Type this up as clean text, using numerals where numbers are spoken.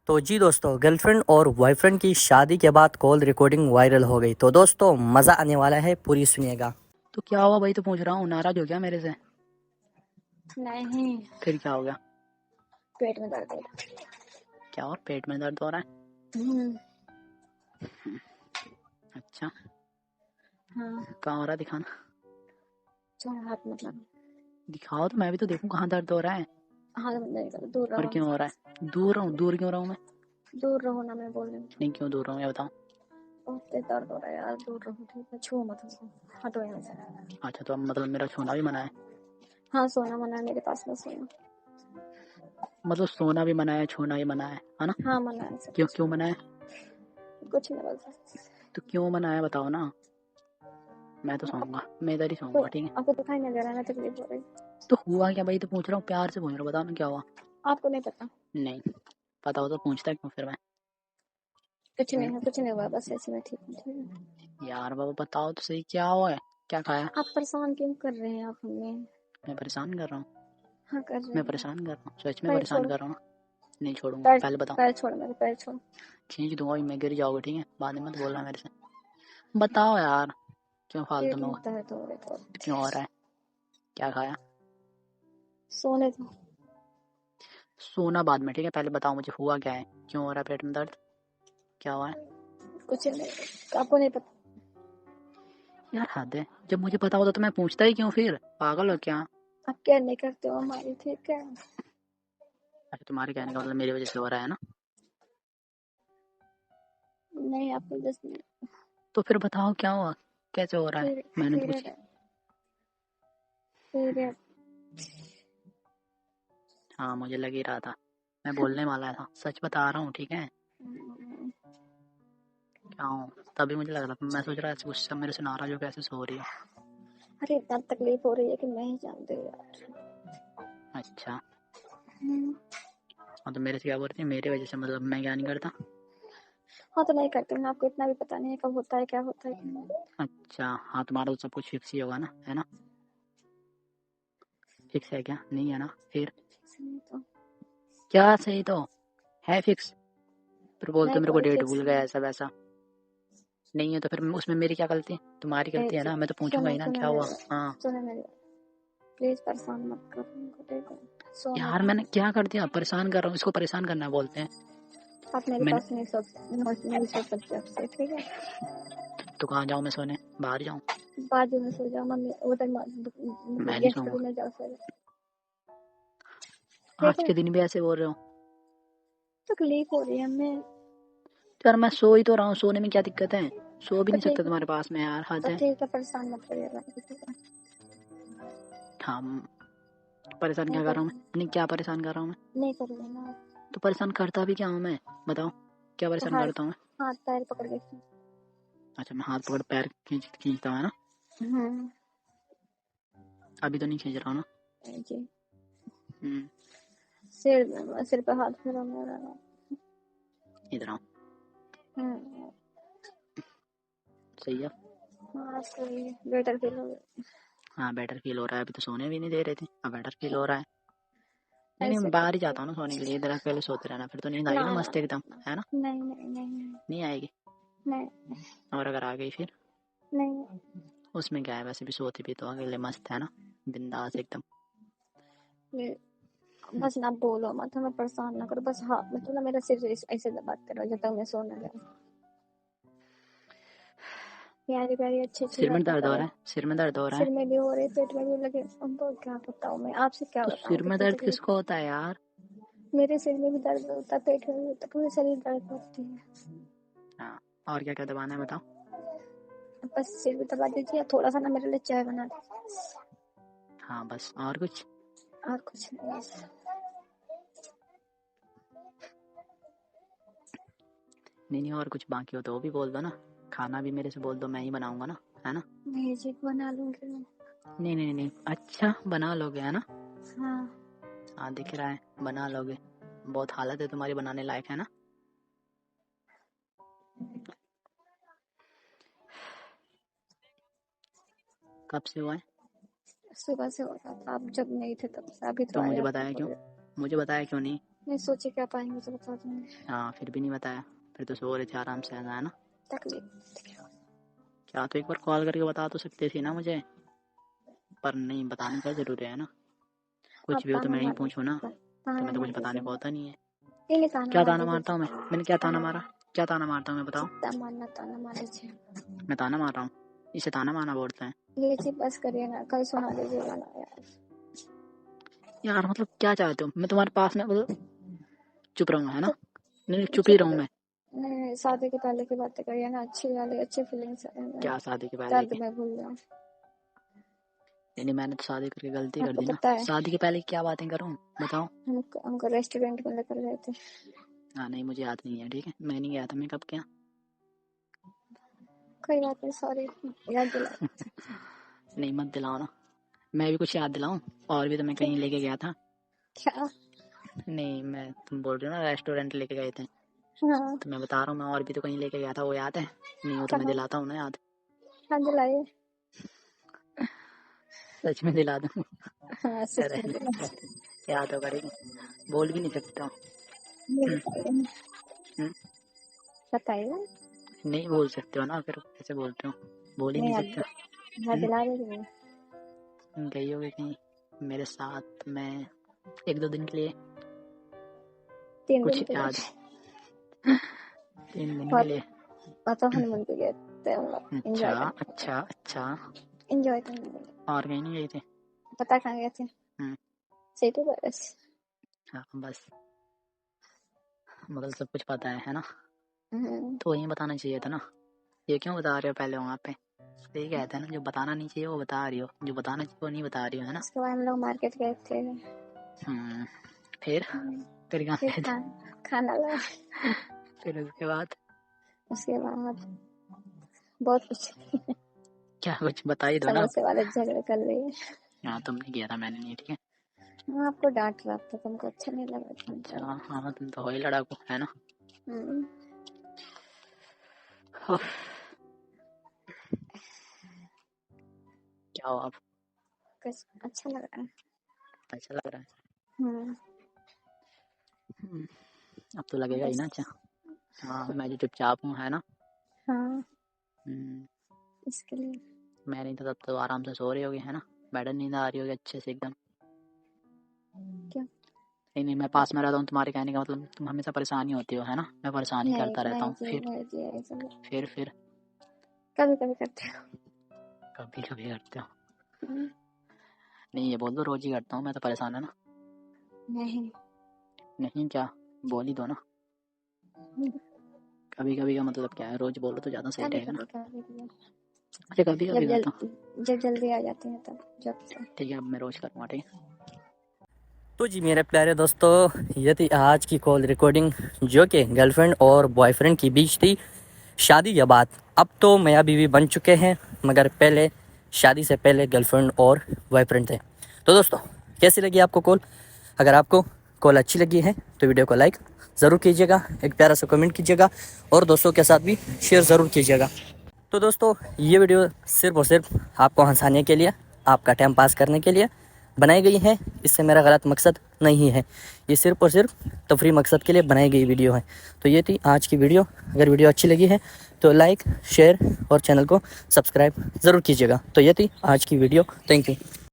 तो जी दोस्तों, गर्लफ्रेंड और बॉयफ्रेंड की शादी के बाद कॉल रिकॉर्डिंग वायरल हो गई। तो दोस्तों मज़ा आने वाला है, पूरी सुनिएगा। तो क्या हुआ भाई? तो पूछ रहा हूँ, नाराज हो गया मेरे से? नहीं, फिर क्या हो गया? पेट में दर्द हो रहा क्या और पेट में दर्द हो रहा है? है। अच्छा, हाँ, कहाँ हो रहा है? दिखाना। चलो हाथ मतलब दिखाओ तो मैं भी तो देखूं कहाँ दर्द हो रहा है। हाथ मत नहीं करो, दूर पर रहो। क्यों हो रहा है? दूर रहूं? दूर क्यों रहूं मैं? दूर रहो ना, मैं बोल रही हूँ। नहीं, क्यों दूर रहूं ये बताओ। बहुत तेज दर्द हो रहा है यार, दूर रहो ठीक है। छुओ मत हमको, हटो यहाँ से। अच्छा, तो अब मतलब मेरा छूना भी मना है? हाँ, सोना मना है, मेरे पास में सोना। मतलब सोना भी मना है, छूना भी मना है ना? हाँ, मना है सब क्यों कुछ। क्यों मना है? कुछ नहीं बस। तो क्यों मना है बताओ ना। मैं तो सोऊंगा, मैं इधर ही तो सोऊंगा, ठीक है। आपको दिखाई नहीं दे रहा है ना, तकलीफ हो रही। तो हुआ क्या भाई? तो पूछ रहा हूँ, प्यार से पूछ रहा हूँ, बताओ ना क्या हुआ। आपको नहीं पता? नहीं पता हो तो पूछता क्यों फिर मैं? कुछ नहीं है, कुछ नहीं हुआ, बस ऐसे में ठीक है, ठीक है। यार बाबा बताओ तो सही, क्या हुआ है? क्या खाया? आप परेशान क्यों कर रहे हैं आप हमें? मैं परेशान कर रहा हूँ? हाँ, कर रहे मैं हैं। परेशान कर रहा हूँ? सच में पैर परेशान छोड़ो, कर रहा हूँ? नहीं छोड़ूंगा, पैर पहले बताओ। पैर छोड़ो, मेरे पैर छोड़ो। खींच दूंगा, मैं गिर जाओगे, ठीक है? बाद में मत बोलना मेरे से। बताओ यार, क्यों फालतू पेट में में दर्द हो रहा है तो क्यों हो रहा है? क्या खाया? सोने दो। सोना बाद में, ठीक है? पहले बताओ मुझे हुआ क्या है, क्यों हो रहा है पेट में दर्द? क्या हुआ है? कुछ नहीं, आपको नहीं पता? यार हद है, जब मुझे पता होता तो मैं पूछता ही क्यों फिर? पागल हो क्या? आप क्या नहीं करते हो हमारी, ठीक है। अच्छा, तुम्हारे कहने का मतलब मेरी वजह से हो रहा है ना? नहीं, आपको जस्ट नहीं। तो फिर बताओ क्या हुआ, कैसे हो रहा है? मैंने तो कुछ। Period period. हाँ, मुझे लग ही रहा था, मैं बोलने वाला था, सच बता रहा हूँ, ठीक है? क्या हूँ? तभी मुझे लग रहा था, मैं सोच रहा था गुस्सा मेरे से नाराज हो कैसे सो रही है। अरे इतना तकलीफ हो रही है कि मैं ही जानती हूँ यार। अच्छा, हाँ तो मेरे से क्या बोल रही थी? मेरे वजह से मतलब मैं क्या नहीं करता? हाँ, तो नहीं करती हूँ, आपको इतना भी पता नहीं है कब होता है, क्या होता है, क्या नहीं। अच्छा, हाँ तुम्हारा तो सब कुछ फिक्स ही होगा ना, है ना? फिक्स है क्या? नहीं है ना फिर? नहीं तो क्या सही तो है फिक्स? फिर बोलते नहीं, मेरे को कोई डेट फिक्स भूल गया, ऐसा वैसा। नहीं है तो फिर उसमें मेरी क्या गलती? तुम्हारी गलती है नहीं। ना, मैं तो पूछूंगा सुनो ही ना सुनो क्या हुआ। मेरे, हाँ सुनो मेरे, प्लीज परेशान मत करो हमको, ठीक है। सोने यार, दो। मैंने क्या कर दिया? परेशान कर रहा हूँ? इसको परेशान करना बोलते हैं? आप मेरे मैंने पास नहीं सोच सकते आपसे, ठीक है। तो कहाँ जाऊँ मैं सोने? बाहर जाऊँ? बाजू में सो जाओ, मम्मी उधर मैं नहीं गेस्ट सोऊंगा। रूम में जाओ, सो जाओ, ठीक आज है। के दिन भी ऐसे बोल रहे हो? तकलीफ हो रही है हमें। तो यार मैं सो ही तो रहा हूँ, सोने में क्या दिक्कत है? सो भी तो नहीं सकता ठीक है, तुम्हारे पास में, यार हद तो है। ठीक है, परेशान मत करिएगा, ठीक है। हाँ, परेशान नहीं क्या कर रहा हूँ करूँगी, मैं? नहीं, क्या परेशान कर रहा हूँ मैं? नहीं करूँगी ना। तो परेशान करता भी क्या हूँ मैं? बताओ, क्या तो परेशान करता हूँ मैं? हाथ पैर पकड़ के खींच। अच्छा, मैं हाथ पकड़ पैर खींचता हूँ, है ना? हम्म। अभी तो नहीं खींच रहा हूँ ना? जी। हम्म। सिर पे हाथ फेरो मेरा। इधर आओ। हम्म। सही है। हाँ, सही है, बेटर फील हो गया। हाँ बेटर फील हो रहा है, अभी तो सोने भी नहीं दे रहे थे, अब बेटर फील हो रहा है। नहीं नहीं, ऐसे मैं बाहर ही करते। जाता हूँ ना सोने के लिए, इधर पहले सोते रहना, फिर तो नींद आएगी ना ना ना मस्त एकदम, ना, है ना? नहीं नहीं नहीं नहीं आएगी? नहीं और अगर आ गई फिर? नहीं। उसमें क्या है, वैसे भी सोती भी तो अकेले मस्त है ना, बिंदास एकदम। ये बस ना बोलो मत, हमें परेशान ना करो, बस हाँ मतलब ना मेरा सिर ऐसे दबाते रहो जब तक मैं सोने जाऊँ। प्यारी प्यारी अच्छी अच्छी सिर में बातें दर्द हो करो। रहा है? सिर में दर्द हो रहा है? सिर में भी हो रही, पेट में भी लगे, अब तो क्या बताऊँ मैं आपसे, क्या तो बताऊँ सिर में कितनी दर्द तकलीफ। किसको होता है यार? मेरे सिर में भी दर्द होता है, पेट में भी होता है, पूरे शरीर दर्द होती है। हाँ, और क्या क्या दबाना है बताओ। बस सिर भी दबा दीजिए, थोड़ा सा ना मेरे लिए चाय बना दीजिए। हाँ बस, और कुछ? और कुछ नहीं, बस। नहीं नहीं, और कुछ बाकी हो तो वो भी बोल दो ना। खाना भी मेरे से बोल दो, मैं ही बनाऊंगा ना, है ना? म्यूजिक बना लूंगी मैं। नहीं नहीं नहीं, अच्छा बना लोगे, है ना? हाँ। हाँ दिख रहा है, बना लोगे। बहुत हालत है तुम्हारी बनाने लायक, है ना? कब से हुआ है? सुबह से हो रहा था, आप जब नहीं थे तब से, अभी तो तो आए मुझे आपको बताया क्यों? थोड़ी। मुझे बताया क्यों नहीं? नहीं सोचे क्या पाएंगे तो बता दूंगी। हाँ फिर भी नहीं बताया, फिर तो सो रहे थे आराम से, है ना? तकलीफ क्या तो एक बार कॉल करके बता तो सकते थे ना मुझे, पर नहीं बताने का जरूरी है ना। कुछ आप भी हो तो ताना मैं ही मार पूछूँ ना, ताना तो मैं तो कुछ मार बताने को दीजिए। होता नहीं है। नहीं नहीं ताना क्या मार ताना दीजिए। मारता हूँ मैं? मैंने क्या ताना मारा? क्या ताना मारता हूँ मैं, बताओ? ताना मार लीजिए। मैं ताना मार रहा हूँ? इसे ताना मारना बोलते हैं? लीजिए बस करिए ना, कल सुना दीजिएगा ना यार। यार मतलब क्या चाहते हो? मैं तुम्हारे पास में मतलब चुप रहूँगा, है ना? नहीं चुप ही चुप रहूँ मैं? नहीं, शादी के पहले की बातें करिए ना, अच्छी वाली अच्छी फीलिंग्स। क्या शादी के पहले दर्द की? में भूल जाऊँ। नहीं नहीं, मैंने तो शादी करके गलती कर आपको दी ना। पता है शादी के पहले की क्या बातें करूँ, बताओ? हमको रेस्टोरेंट में लेकर गए थे। हाँ नहीं, मुझे याद नहीं है, ठीक है? मैं नहीं गया था, मैं कब गया? कोई बात नहीं, सॉरी याद दिला। नहीं मत दिलाओ ना, मैं भी कुछ याद दिलाऊं? और भी तो मैं कहीं लेके गया था। क्या? नहीं मैं, तुम बोल रहे हो ना रेस्टोरेंट लेके गए थे, हाँ तो मैं बता रहा हूँ मैं और भी तो कहीं लेके गया था, वो याद है? नहीं वो तो मैं कहाँ? दिलाता हूँ ना याद। हाँ दिलाइए। सच में दिला दूँ? हाँ सच अरे में दिला। याद तो करेंगे, बोल भी नहीं सकता हूँ। नहीं हम्म, बताइए। हम्म, बताइए। नहीं बोल सकते हो ना, फिर कैसे बोलते हो? बोल ही नहीं नहीं याद, सकते। याद दिला दीजिए। गई होगी कहीं मेरे साथ में एक दो दिन के लिए, 3 दिन कुछ के लिए। याद? 3 दिन के और लिए? और तो हनीमून पे गए थे हम लोग, अच्छा एंजॉय करने के लिए। अच्छा अच्छा। एंजॉय करने के लिए। और कहीं नहीं गई थी? पता कहाँ गए थे? हम्म, सिटी पैलेस। हाँ बस, मतलब सब कुछ पता है ना? हम्म। तो वही बताना चाहिए था ना, ये क्यों बता रहे हो पहले वहाँ पे? सही कहते हैं ना, जो बताना नहीं चाहिए वो बता रही हो, जो बताना चाहिए वो नहीं बता रही हो, है ना? उसके बाद हम लोग मार्केट गए थे। हम्म, फिर हम्म, फिर कहाँ फिर गए थे? खाना लाए। फिर उसके बाद उसके बाद बहुत कुछ। क्या, कुछ बता ही दो ना। समोसे वाले झगड़े कर लिए। हाँ तुमने किया था, मैंने नहीं, ठीक है? हाँ, आपको डांट रहा था, तुमको अच्छा नहीं लगा था। अच्छा हाँ, तुम तो हो ही लड़ाकू, है ना? हम्म, उफ, क्या हो अब? कुछ अच्छा लग रहा है। अच्छा लग रहा है? हम्म, हम्म, अब तो लगेगा ही बस ना। अच्छा हाँ, मैं जो चुपचाप हूँ, है ना? हाँ हम्म, इसके लिए। मैं नहीं था तब तो आराम से सो रही होगी, है ना? बेटर नींद आ रही होगी अच्छे से एकदम। क्यों? नहीं नहीं, मैं पास में रहता हूँ, तुम्हारे कहने का मतलब तुम हमेशा परेशानी होती हो, है ना? मैं परेशानी नहीं करता रहता नहीं हूँ, जी नहीं जी ऐसा नहीं। फिर कभी कभी करते हो। कभी कभी करते हो? हम्म, नहीं ये बोल दो रोज ही करता हूँ मैं, तो परेशान है ना? नहीं। नहीं क्या, बोल ही दो ना। कभी कभी का मतलब क्या है? रोज बोलो तो ज़्यादा सही कभी रहेगा ना। कभी कभी कभी अरे कभी कभी करता हूँ, जब जल्दी आ जाते हैं तब जब से। ठीक है? अब मैं रोज करूँगा, ठीक है? तो जी मेरे प्यारे दोस्तों, ये थी आज की कॉल रिकॉर्डिंग जो कि गर्लफ्रेंड और बॉयफ्रेंड के बीच थी शादी के बाद। अब तो मियाँ बीवी बन चुके हैं, मगर पहले शादी से पहले गर्लफ्रेंड और बॉयफ्रेंड थे। तो दोस्तों कैसी लगी आपको कॉल? अगर आपको कॉल अच्छी लगी है तो वीडियो को लाइक ज़रूर कीजिएगा, एक प्यारा सा कमेंट कीजिएगा और दोस्तों के साथ भी शेयर ज़रूर कीजिएगा। तो दोस्तों ये वीडियो सिर्फ और सिर्फ आपको हंसाने के लिए, आपका टाइम पास करने के लिए बनाई गई है। इससे मेरा गलत मकसद नहीं है, ये सिर्फ और सिर्फ तफरी मकसद के लिए बनाई गई वीडियो है। तो ये थी आज की वीडियो। अगर वीडियो अच्छी लगी है तो लाइक शेयर और चैनल को सब्सक्राइब ज़रूर कीजिएगा। तो ये थी आज की वीडियो। Thank you.